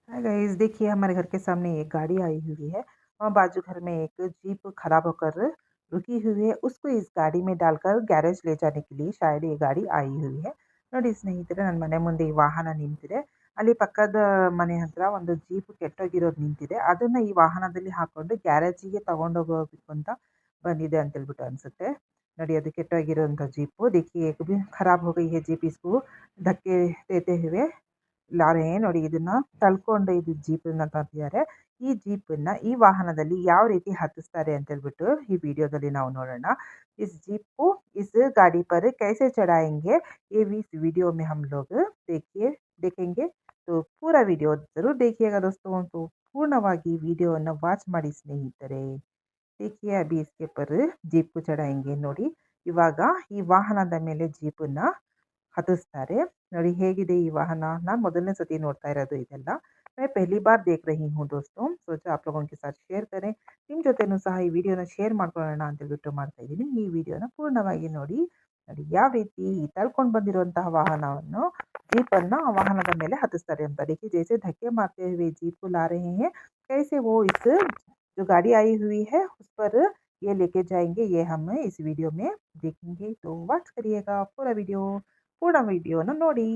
Hi guys, देखिए हमारे घर के सामने एक गाड़ी आई हुई है और बाजू घर में एक जीप खराब होकर रुकी हुई है। उसको इस गाड़ी में डालकर ಗ್ಯಾರೇಜ್ ले जाने के लिए शायद ये ಗಾಡಿ आई हुई है. ನೋಡಿ ಸ್ನೇಹಿತರೆ, ನನ್ನ ಮನೆ ಮುಂದೆ ಈ ವಾಹನ ನಿಂತಿದೆ. ಅಲ್ಲಿ ಪಕ್ಕದ ಮನೆ ಹತ್ರ ಒಂದು ಜೀಪ್ ಕೆಟ್ಟೋಗಿರೋದು ನಿಂತಿದೆ. ಅದನ್ನ ಈ ವಾಹನದಲ್ಲಿ ಹಾಕೊಂಡು ಗ್ಯಾರೇಜಿಗೆ ತಗೊಂಡೋಗಬೇಕು ಅಂತ ಬಂದಿದೆ ಅಂತ ಹೇಳ್ಬಿಟ್ಟು ಅನ್ಸುತ್ತೆ. ನೋಡಿ, ಅದು ಕೆಟ್ಟೋಗಿರೋಂಥ ಜೀಪು. देखिए खराब हो गई है जीप. इसको धक्के देते हुए ला रहे हैं. ನೋಡಿ, ಇದನ್ನ ತಳ್ಕೊಂಡು ಇದು ಜೀಪನ್ನ ತಂದಿದ್ದಾರೆ. ಈ ಜೀಪನ್ನ ಈ ವಾಹನದಲ್ಲಿ ಯಾವ ರೀತಿ ಹತ್ತಿಸ್ತಾರೆ ಅಂತ ಹೇಳ್ಬಿಟ್ಟು ಈ ವಿಡಿಯೋದಲ್ಲಿ ನಾವು ನೋಡೋಣ. इस जीप को इस गाड़ी पर कैसे चढ़ाएंगे, ये भी इस वीडियो में हम लोग देखेंगे. तो पूरा ವಿಡಿಯೋ ಜरूर देखिएगा दोस्तों. तो ಪೂರ್ಣವಾಗಿ ವಿಡಿಯೋವನ್ನು ವಾಚ್ ಮಾಡಿ ಸ್ನೇಹಿತರೆ. देखिए अभी इसके ऊपर जीप को चढ़ाएंगे. ನೋಡಿ, ಇವಾಗ ಈ ವಾಹನದ ಮೇಲೆ ಜೀಪನ್ನ ಹತ್ತಿಸ್ತಾರೆ. ನೋಡಿ ಹೇಗಿದೆ ಈ ವಾಹನ. ನಾನು ಮೊದಲನೇ ಸತಿ ನೋಡ್ತಾ ಇರೋದು ಇದೆಲ್ಲ. मैं पहली बार देख रही हूँ दोस्तों. सोचा आप लोगों के साथ ಶೇರ್ करें. ನಿಮ್ಮ ಜೊತೆನೂ ಸಹ ಈ ವಿಡಿಯೋನ ಶೇರ್ ಮಾಡ್ಕೊಳ್ಳೋಣ ಅಂತ ಹೇಳ್ಬಿಟ್ಟು ಮಾಡ್ತಾ ಇದ್ದೀನಿ. ಈ ವಿಡಿಯೋನ ಪೂರ್ಣವಾಗಿ ನೋಡಿ. ನೋಡಿ ಯಾವ ರೀತಿ ಈ ತಳ್ಕೊಂಡು ಬಂದಿರುವಂತಹ ವಾಹನವನ್ನು ಜೀಪನ್ನ ಆ ವಾಹನದ ಮೇಲೆ ಹತ್ತಿಸ್ತಾರೆ ಅಂತ. देखिए जैसे धक्के मारते हुए जीप को ला रहे हैं, कैसे वो इस जो गाड़ी आई हुई है उस पर ये लेके जाएंगे, ये हम इस वीडियो में देखेंगे. तो वॉच करिएगा पूरा वीडियो. ಪೂರ್ಣ ವಿಡಿಯೋನ ನೋಡಿ.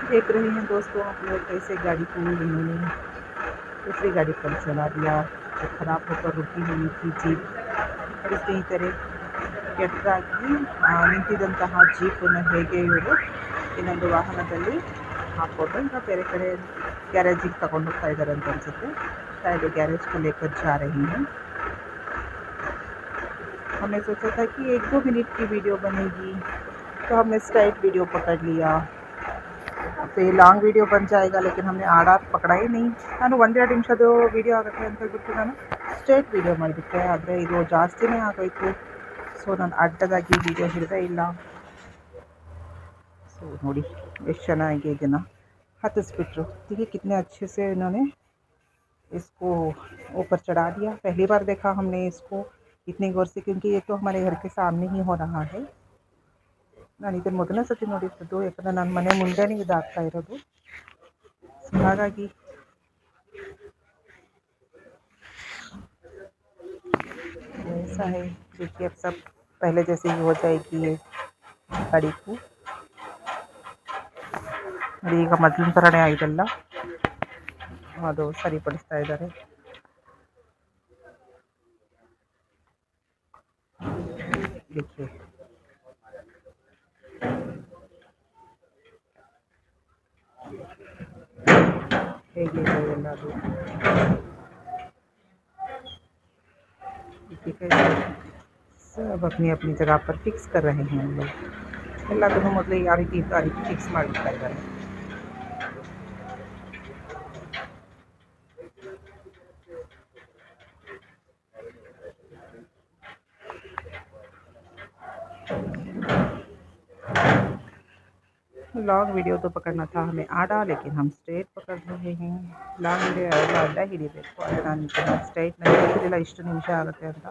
देख रहे हैं दोस्तों आप लोग कैसे गाड़ी को इन्होंने दूसरी गाड़ी पर चला दिया जो खराब होकर रुकी हुई थी जीप ಪರಿಸ್ಥಿತಿ ಈ ಥರ ಕೆಟ್ಟದಾಗಿ ನಿಂತಿದ್ದಂತಹ ಜೀಪನ್ನು ಹೇಗೆ ಇವರು ಇನ್ನೊಂದು ವಾಹನದಲ್ಲಿ ಹಾಕ್ಕೊಂಡು ಈಗ ಬೇರೆ ಕಡೆ ಗ್ಯಾರೇಜಿಗೆ ತಗೊಂಡು ಹೋಗ್ತಾ ಇದ್ದಾರೆ ಅಂತ ಅನಿಸುತ್ತೆ शायद गैरेज को लेकर जा रही हैं हमने सोचा था कि 1-2 मिनट की वीडियो बनेगी तो हमने स्ट्राइट वीडियो पकड़ लिया तो ये ಲಾಂಗ್ ವಿಡಿಯೋ ಬನ್ ಜಾएगा लेकिन हमने ಆಡ ಪಕಡ ही नहीं ನಾನು ಒಂದೆರಡು ನಿಮಿಷದ್ದು ವಿಡಿಯೋ ಆಗುತ್ತೆ ಅಂತ ಹೇಳ್ಬಿಟ್ಟು ನಾನು ಸ್ಟ್ರೇಟ್ ವಿಡಿಯೋ ಮಾಡಿಬಿಟ್ಟೆ ಆದರೆ ಇದು ಜಾಸ್ತಿನೇ ಆಗೋಯಿತು ಸೊ ನಾನು ಅಡ್ಡದಾಗಿ ವಿಡಿಯೋ ಹಿಡಿದೇ ಇಲ್ಲ ಸೊ ನೋಡಿ ಎಷ್ಟು ಚೆನ್ನಾಗಿ ಇದನ್ನು हथिसबिट्ರು देखिए कितने अच्छे से इन्होंने इसको ऊपर चढ़ा दिया पहली बार देखा हमने इसको इतनी गौर से क्योंकि ये तो हमारे घर के सामने ही हो रहा है ನಾನು ಇದನ್ನು ಮೊದಲನೇ ಸತಿ ನೋಡಿದ್ದು ಯಾಕಂದರೆ ನನ್ನ ಮನೆ ಮುಂದೆನೇ ಇದಾಗ್ತಾ ಇರೋದು ಸೊ ಹಾಗಾಗಿ ऐसा है देखिए अब सब पहले जैसे ही हो जाएगी ये गाड़ी को ಈಗ ಮೊದಲಿನ ಥರನೇ ಇದೆಲ್ಲ ಅದು ಸರಿಪಡಿಸ್ತಾ ಇದ್ದಾರೆ देखिए ಹೇಗೆ ಎಲ್ಲ ಅದು सब अपनी अपनी जगह पर फिक्स कर रहे हैं हम लोग ಎಲ್ಲದನ್ನು ಮೊದಲೇ ಯಾವ ರೀತಿ ಇತ್ತು ಆ ರೀತಿ ಫಿಕ್ಸ್ ಮಾಡಿಬಿಡ್ತಾ ಇದ್ದಾರೆ लॉन्ग वीडियो तो पकड़ना था हमें आड़ा लेकिन हम स्ट्रेट पकड़ रहे हैं लॉन्ग वीडियो ಅಡ್ಡ ಹಿಡಿಬೇಕು ಆದರೆ ನಾನು ಸ್ಟ್ರೈಟ್ ನನಗೆ ಗೊತ್ತಿರಲಿಲ್ಲ ಇಷ್ಟು ನಿಮಿಷ ಆಗುತ್ತೆ ಅಂತ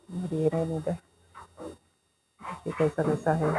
ನೋಡಿ ಏನೇನಿದೆ कैसा कैसा है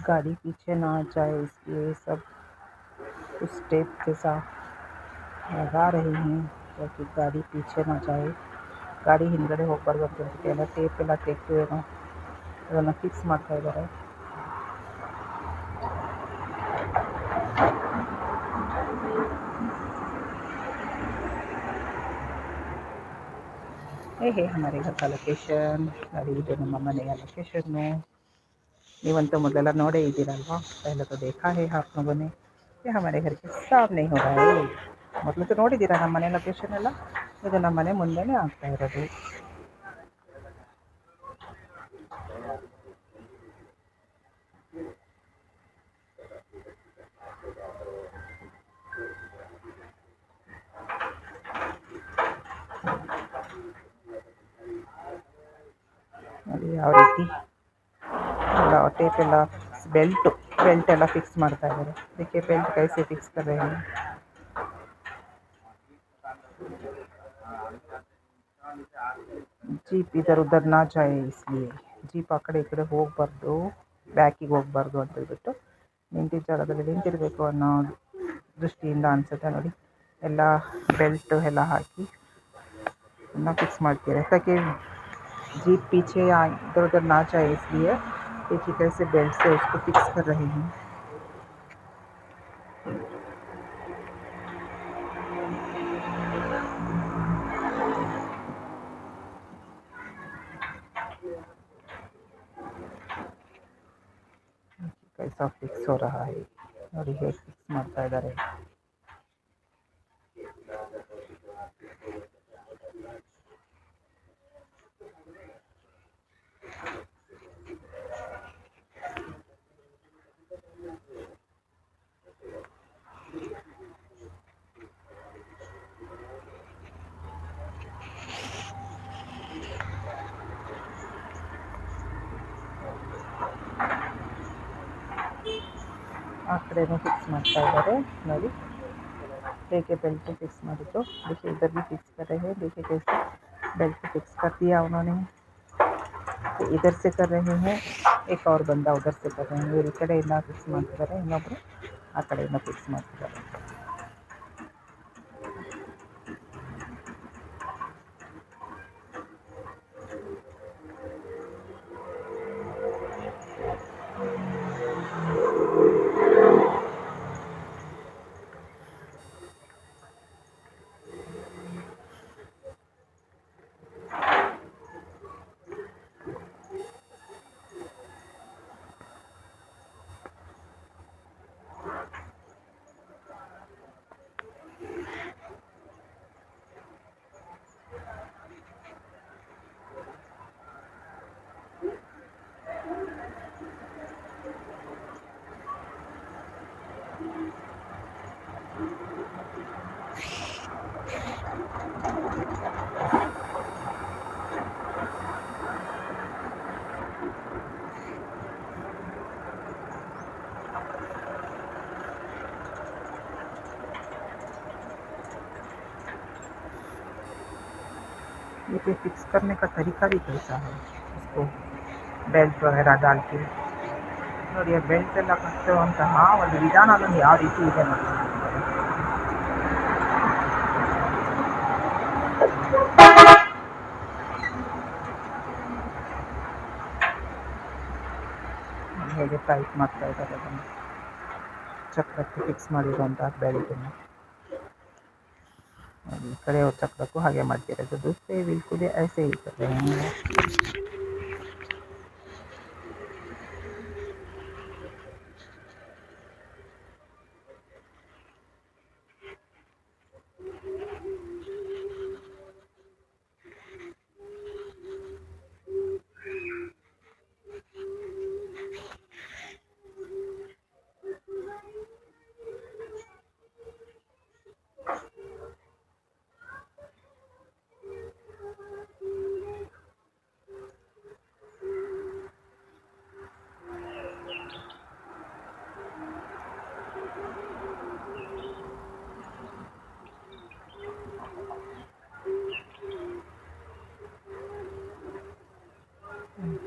गाड़ी पीछे ना जाए इसलिए सब कुछ टेप जैसा लगा रहे हैं ताकि गाड़ी पीछे ना जाए ಗಾಡಿ ಹಿಂದ್ಗಡೆ ಹೋಗ್ಬಾರ್ದು ಅಂತ ಹೇಳ್ಬಿಟ್ಟು ಎಲ್ಲ ಟೇಪ್ ಎಲ್ಲ ತೆಗೆದು ಏನೋ ಅದನ್ನು ಫಿಕ್ಸ್ ಮಾಡ್ತಾ ಇದ್ದಾರೆ है हमारे घर का लोकेशन गाड़ी ಇದು ನಮ್ಮ ಮನೆಯ ಲೊಕೇಶನ್ನು ನೀವಂತೂ ಮೊದಲೆಲ್ಲ ನೋಡೇ ಇದ್ದೀರಲ್ವಾ पहले तो देखा है आप लोगों ने ये हमारे घर के सामने हो रहा है ಮೊದಲು तो ನೋಡಿದ್ದೀರಾ ನಮ್ಮ ಮನೆ ಲೊಕೇಶನ್ ಎಲ್ಲ ಇದು ನಮ್ಮ ಮನೆ ಮುಂದೆನೇ ಆಗ್ತಾ ಇರೋದು ನೋಡಿ ಯಾವ ರೀತಿ ಎಲ್ಲ टेप ಎಲ್ಲ बेल्ट ಎಲ್ಲ फिक्स ಮಾಡ್ತಾ ಇದ್ದಾರೆ देखिए बेल्ट कैसे फिक्स कर रहे हैं जीप इधर उधर ना जाए इसलिए जीप ಆ ಕಡೆ ಈ ಕಡೆ ಹೋಗಬಾರ್ದು ಬ್ಯಾಕಿಗೆ ಹೋಗಬಾರ್ದು ಅಂತ ಹೇಳ್ಬಿಟ್ಟು ನಿಂತಿದ್ದ ಜಾಗದಲ್ಲಿ ನಿಂತಿರಬೇಕು ಅನ್ನೋ ದೃಷ್ಟಿಯಿಂದ ಅನಿಸುತ್ತೆ ನೋಡಿ ಎಲ್ಲ ಬೆಲ್ಟ್ ಎಲ್ಲ ಹಾಕಿ ಎಲ್ಲ ಫಿಕ್ಸ್ ಮಾಡ್ತಿದ್ದಾರೆ ताकि जीप पीछे या इधर उधर ना जाए इसलिए देखिए कैसे बेल्ट से उसको फिक्स कर रहे हैं कैसा फिक्स हो रहा है ನೋಡಿ ಹೇಗೆ ಫಿಕ್ಸ್ ಮಾಡ್ತಾ ಇದ್ದಾರೆ ಆ ಕಡೆನೂ ಫಿಕ್ಸ್ ಮಾಡ್ತಾ इधर ನೋಡಿ ಹೇಗೆ बेल्ट फिक्स ಮಾಡಿದ್ರು देखिए इधर भी फिक्स कर रहे हैं देखिए कैसे बेल्ट फिक्स कर दिया उन्होंने तो इधर से कर रहे हैं एक और बंदा उधर से कर रहे हैं ಇವ್ರು ಈ ಕಡೆಯಿಂದ ಫಿಕ್ಸ್ ಮಾಡ್ತಿದ್ದಾರೆ ಇನ್ನೊಬ್ರು ಆ ಕಡೆಯಿಂದ ಫಿಕ್ಸ್ ಮಾಡ್ತಿದ್ದಾರೆ ये पे फिक्स करने का तरीका भी कैसा है उसको बेल्ट वगैरह डाल के ನೋಡಿ ಬೆಲ್ಟ್ ಎಲ್ಲ ಕಟ್ಟುವಂತಹ ಒಂದು ವಿಧಾನವನ್ನು ಯಾವ ರೀತಿ ಇದೆ ನೋಡಿ ಹೇಗೆ ಟೈಟ್ ಮಾಡ್ತಾ ಇದ್ದಾರೆ ಅದನ್ನು ಚಕ್ರಕ್ಕೆ ಫಿಕ್ಸ್ ಮಾಡಿರುವಂತಹ ಬೆಲ್ಟನ್ನು ಈ ಕಡೆ ಚಕ್ರಕ್ಕೂ ಹಾಗೆ ಮಾಡ್ತಿದ್ದಾರೆ तो दूसरे व्हील को भी ऐसे ही कर रहे हैं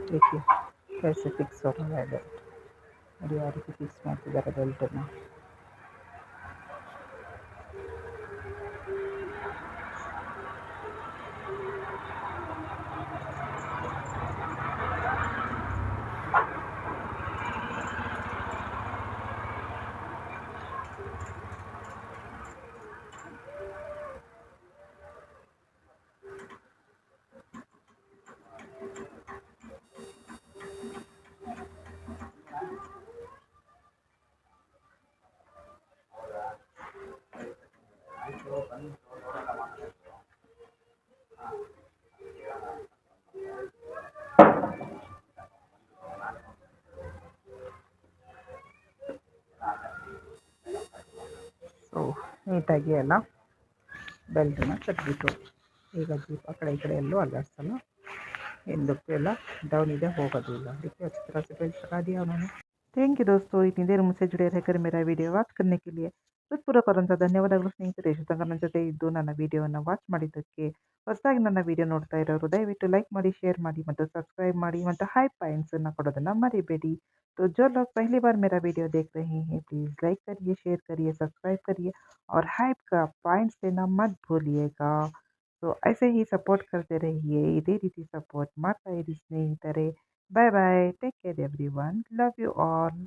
देखिए कैसे फिक्स हो रहा है बेल्ट और ಯಾವ ರೀತಿ ಫಿಕ್ಸ್ ಮಾಡ್ತಿದ್ದಾರೆ ಬೆಲ್ಟನ್ನು ಸೊ ನೀಟಾಗಿ ಎಲ್ಲ ಬೆಲ್ಟನ್ನು ಕಟ್ಬಿಟ್ಟು ಈಗ ಜೀಪ್ ಆ ಕಡೆ ಈ ಕಡೆ ಎಲ್ಲೂ ಅಲ್ಲಾಡ್ಸಲ್ಲ ಹಿಂದಕ್ಕೂ ಎಲ್ಲ डाउन इधर होगा दूंगा देखिए अच्छी तरह से बेल्ट लगा दिया उन्होंने थैंक यू दोस्तों इतनी देर मुझसे जुड़े रहकर मेरा विಡಿಯೋ ವಾಚ್ करने के लिए ಹೃತ್ಪೂರ್ವಕವಾದಂಥ ಧನ್ಯವಾದಗಳು ಸ್ನೇಹಿತರೆ ಇಷ್ಟು ತನಕ ನನ್ನ ಜೊತೆ ಇದ್ದು ನನ್ನ ವಿಡಿಯೋವನ್ನು ವಾಚ್ ಮಾಡಿದ್ದಕ್ಕೆ ಹೊಸದಾಗಿ ನನ್ನ ವಿಡಿಯೋ ನೋಡ್ತಾ ಇರೋರು ದಯವಿಟ್ಟು ಲೈಕ್ ಮಾಡಿ ಶೇರ್ ಮಾಡಿ ಮತ್ತು ಸಬ್ಸ್ಕ್ರೈಬ್ ಮಾಡಿ ಮತ್ತು ಹೈ ಪಾಯಿಂಟ್ಸನ್ನು ಕೊಡೋದನ್ನು ಮರಿಬೇಡಿ तो जो लोग पहली बार मेरा वीडियो देख रहे हैं प्लीज़ लाइक करिए शेयर करिए सब्सक्राइब करिए और हाइप का पॉइंट्स देना मत भूलिएगा तो ऐसे ही सपोर्ट करते रहिए ಇದೇ ರೀತಿ ಸಪೋರ್ಟ್ ಮಾಡ್ತಾ ಇರಿ ಸ್ನೇಹಿತರೆ bye bye take care everyone love you all